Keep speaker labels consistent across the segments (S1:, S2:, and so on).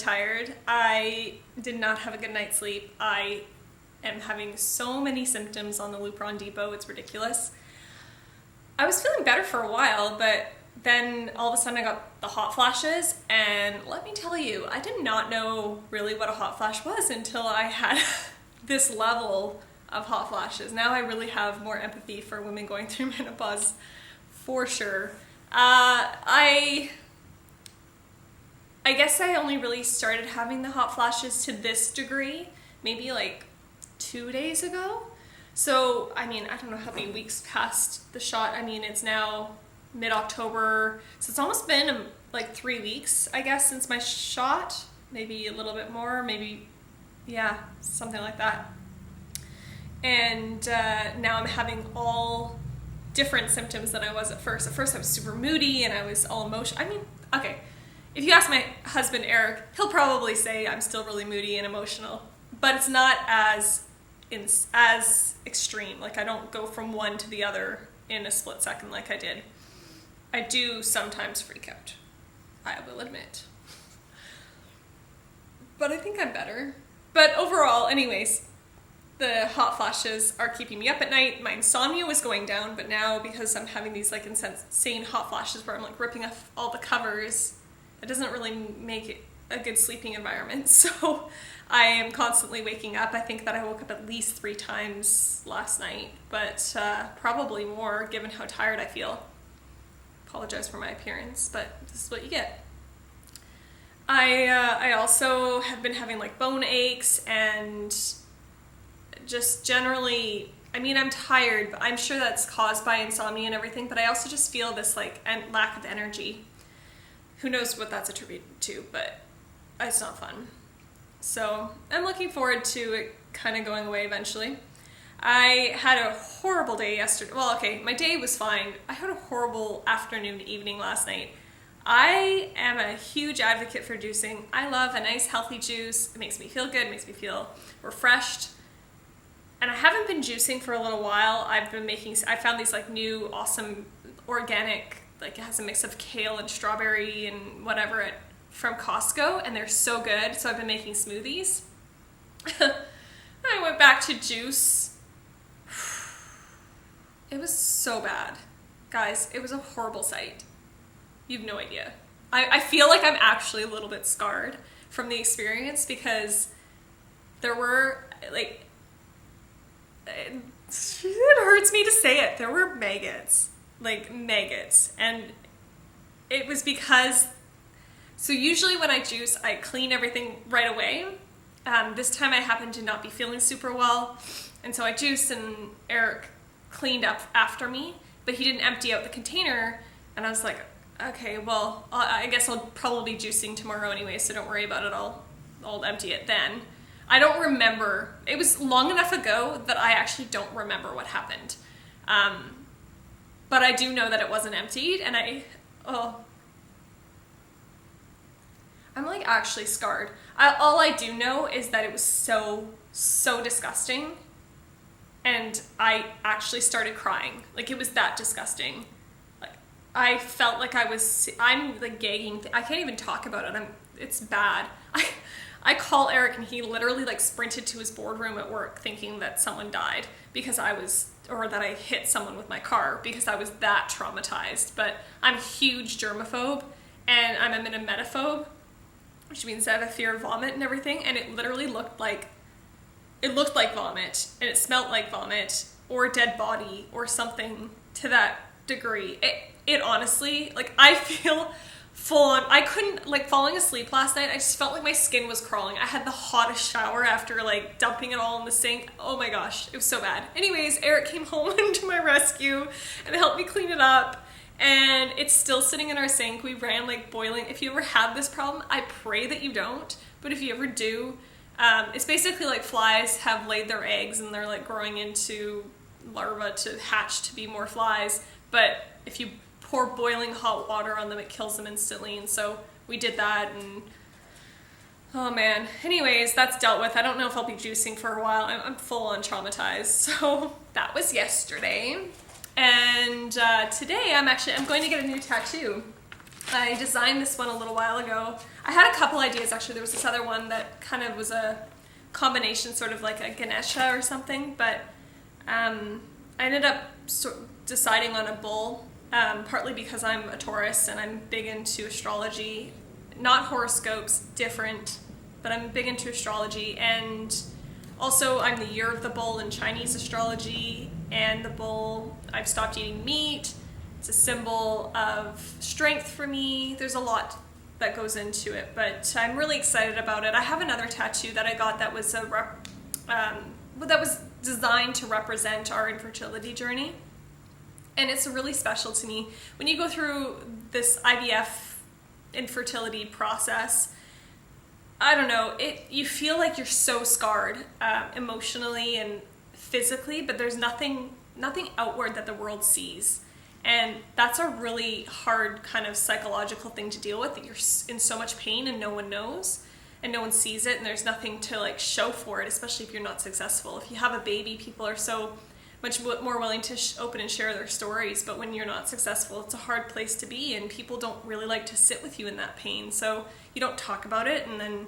S1: tired. I did not have a good night's sleep. I am having so many symptoms on the Lupron Depot, it's ridiculous. I was feeling better for a while, but then all of a sudden I got the hot flashes, and let me tell you, I did not know really what a hot flash was until I had this level of hot flashes. Now I really have more empathy for women going through menopause, for sure. I guess I only really started having the hot flashes to this degree maybe like 2 days ago. So, I mean, I don't know how many weeks past the shot. I mean, it's now mid-October, so it's almost been like 3 weeks, I guess, since my shot. Maybe a little bit more, maybe, yeah, something like that. And now I'm having all different symptoms than I was at first. At first I was super moody and I was all emotional. I mean, okay, if you ask my husband Eric, he'll probably say I'm still really moody and emotional, but it's not as extreme. Like, I don't go from one to the other in a split second like I did. I do sometimes freak out, I will admit. But I think I'm better. But overall, anyways, the hot flashes are keeping me up at night. My insomnia was going down, but now because I'm having these like insane hot flashes where I'm like ripping off all the covers, it doesn't really make it a good sleeping environment. So I am constantly waking up. I think that I woke up at least 3 times last night, but probably more given how tired I feel. Apologize for my appearance, but this is what you get. I also have been having like bone aches and just generally, I mean, I'm tired, but I'm sure that's caused by insomnia and everything, but I also just feel this like lack of energy. Who knows what that's attributed to, but it's not fun. So I'm looking forward to it kind of going away eventually. I had a horrible day yesterday. Well, okay, my day was fine. I had a horrible afternoon, evening last night. I am a huge advocate for juicing. I love a nice healthy juice. It makes me feel good, it makes me feel refreshed. And I haven't been juicing for a little while. I found these like new awesome organic, like it has a mix of kale and strawberry and whatever from Costco, and they're so good. So I've been making smoothies. I went back to juice. It was so bad. Guys, it was a horrible sight. You have no idea. I feel like I'm actually a little bit scarred from the experience because there were like, it hurts me to say it, there were maggots, and it was because, so usually when I juice, I clean everything right away. This time I happened to not be feeling super well, and so I juiced and Eric cleaned up after me, but he didn't empty out the container, and I was like, okay, well, I guess I'll probably be juicing tomorrow anyway, so don't worry about it, I'll empty it then. I don't remember. It was long enough ago that I actually don't remember what happened. But I do know that it wasn't emptied, and I'm like actually scarred. All I do know is that it was so disgusting, and I actually started crying. Like, it was that disgusting. Like, I felt like I'm like gagging. I can't even talk about it. It's bad. I call Eric and he literally like sprinted to his boardroom at work thinking that someone died or that I hit someone with my car because I was that traumatized. But I'm a huge germaphobe and I'm a metaphobia, which means I have a fear of vomit and everything. And it literally looked like vomit, and it smelled like vomit or a dead body or something to that degree. It honestly, like, I feel full on. I couldn't, like, falling asleep last night, I just felt like my skin was crawling. I had the hottest shower after, like, dumping it all in the sink. Oh my gosh, it was so bad. Anyways, Eric came home to my rescue and helped me clean it up, and it's still sitting in our sink. We ran, like, boiling. If you ever have this problem, I pray that you don't, but if you ever do, it's basically like flies have laid their eggs and they're, like, growing into larvae to hatch to be more flies, but if you pour boiling hot water on them, it kills them instantly. And so we did that, and oh man. Anyways, that's dealt with. I don't know if I'll be juicing for a while. I'm full on traumatized. So that was yesterday. And today I'm going to get a new tattoo. I designed this one a little while ago. I had a couple ideas actually. There was this other one that kind of was a combination, sort of like a Ganesha or something, but I ended up deciding on a bull, partly because I'm a Taurus and I'm big into astrology. Not horoscopes, different, but I'm big into astrology, and also I'm the year of the bull in Chinese astrology, and the bull, I've stopped eating meat. It's a symbol of strength for me. There's a lot that goes into it, but I'm really excited about it. I have another tattoo that I got that was that was designed to represent our infertility journey, and it's really special to me. When you go through this IVF infertility process, I don't know, you feel like you're so scarred emotionally and physically, but there's nothing outward that the world sees. And that's a really hard kind of psychological thing to deal with, that you're in so much pain and no one knows and no one sees it, and there's nothing to like show for it, especially if you're not successful. If you have a baby, people are so much more willing to open and share their stories, but when you're not successful, it's a hard place to be, and people don't really like to sit with you in that pain, so you don't talk about it, and then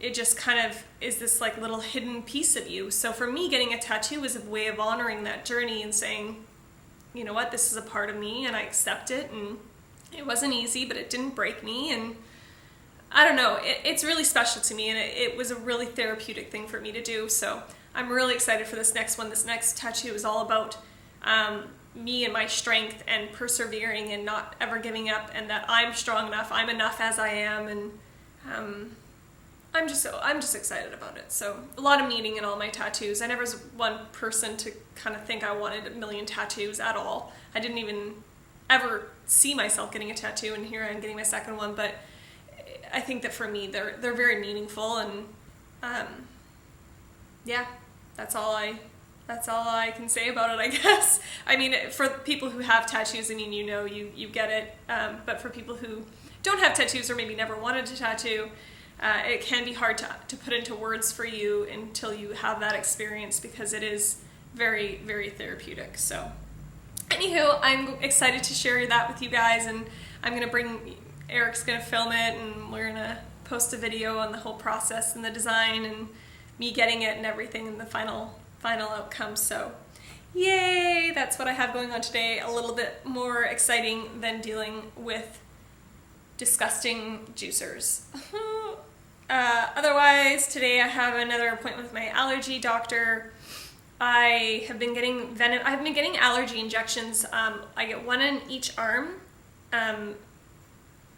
S1: it just kind of is this like little hidden piece of you. So for me, getting a tattoo is a way of honoring that journey and saying, you know what, this is a part of me and I accept it, and it wasn't easy, but it didn't break me, and I don't know, it's really special to me, and it was a really therapeutic thing for me to do. So I'm really excited for this next one. This next tattoo is all about me and my strength and persevering and not ever giving up, and that I'm strong enough, I'm enough as I am, and I'm just excited about it. So a lot of meaning in all my tattoos. I never was one person to kind of think I wanted a million tattoos at all. I didn't even ever see myself getting a tattoo, and here I'm getting my second one. But I think that for me, they're very meaningful, and yeah, that's all I can say about it, I guess. I mean, for people who have tattoos, I mean, you get it. But for people who don't have tattoos or maybe never wanted a tattoo, it can be hard to put into words for you until you have that experience, because it is very, very therapeutic. So anywho, I'm excited to share that with you guys, and Eric's going to film it, and we're going to post a video on the whole process and the design and me getting it and everything, and the final outcome. So yay, that's what I have going on today. A little bit more exciting than dealing with disgusting juicers. Otherwise, today I have another appointment with my allergy doctor. I have been getting I've been getting allergy injections. I get one in each arm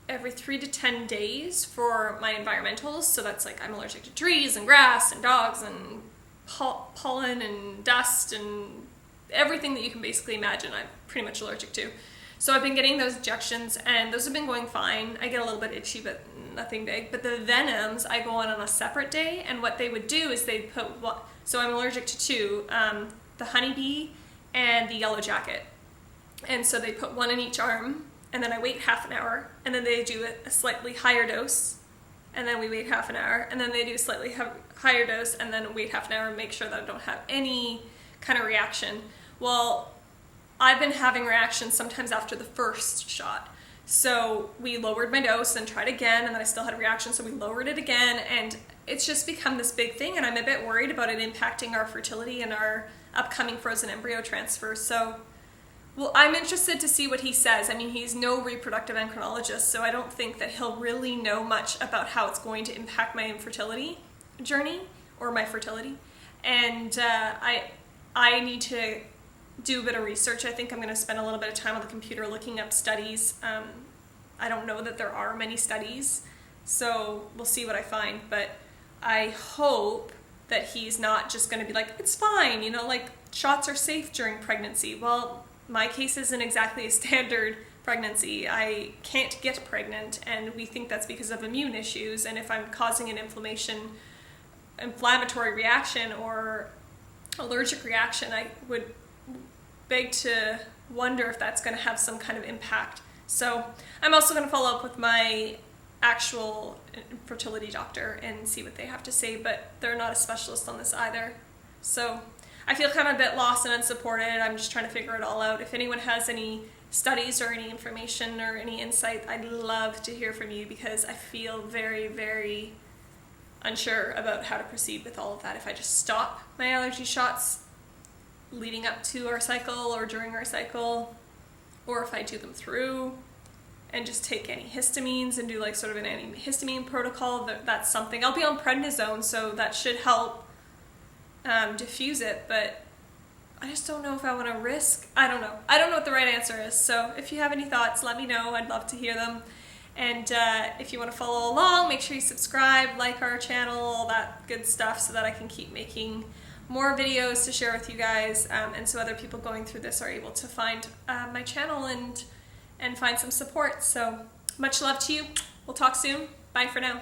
S1: every 3 to 10 days for my environmentals. So that's like, I'm allergic to trees and grass and dogs and pollen and dust and everything that you can basically imagine, I'm pretty much allergic to. So I've been getting those injections, and those have been going fine. I get a little bit itchy, but nothing big. But the venoms, I go on a separate day, and what they would do is they'd put, so I'm allergic to two, the honeybee and the yellow jacket. And so they put one in each arm, and then I wait half an hour, and then they do a slightly higher dose, and then we wait half an hour, and then they do a slightly higher dose, and then wait half an hour and make sure that I don't have any kind of reaction. Well, I've been having reactions sometimes after the first shot. So we lowered my dose and tried again, and then I still had a reaction, so we lowered it again, and it's just become this big thing, and I'm a bit worried about it impacting our fertility and our upcoming frozen embryo transfer. So, well, I'm interested to see what he says. I mean, he's no reproductive endocrinologist, so I don't think that he'll really know much about how it's going to impact my infertility journey or my fertility. And I need to do a bit of research. I think I'm going to spend a little bit of time on the computer looking up studies. I don't know that there are many studies, so we'll see what I find. But I hope that he's not just going to be like, it's fine, you know, like shots are safe during pregnancy. Well, my case isn't exactly a standard pregnancy. I can't get pregnant, and we think that's because of immune issues. And if I'm causing an inflammatory reaction or allergic reaction, I would beg to wonder if that's going to have some kind of impact. So I'm also going to follow up with my actual fertility doctor and see what they have to say, but they're not a specialist on this either. So I feel kind of a bit lost and unsupported. I'm just trying to figure it all out. If anyone has any studies or any information or any insight, I'd love to hear from you, because I feel very, very unsure about how to proceed with all of that. If I just stop my allergy shots leading up to our cycle or during our cycle, or if I do them through and just take antihistamines and do like sort of an antihistamine protocol. That's something. I'll be on prednisone, so that should help diffuse it, but I just don't know if I want to risk. I don't know what the right answer is. So if you have any thoughts, let me know. I'd love to hear them. And if you want to follow along, make sure you subscribe, like our channel, all that good stuff, so that I can keep making more videos to share with you guys, and so other people going through this are able to find my channel and find some support. So much love to you. We'll talk soon. Bye for now.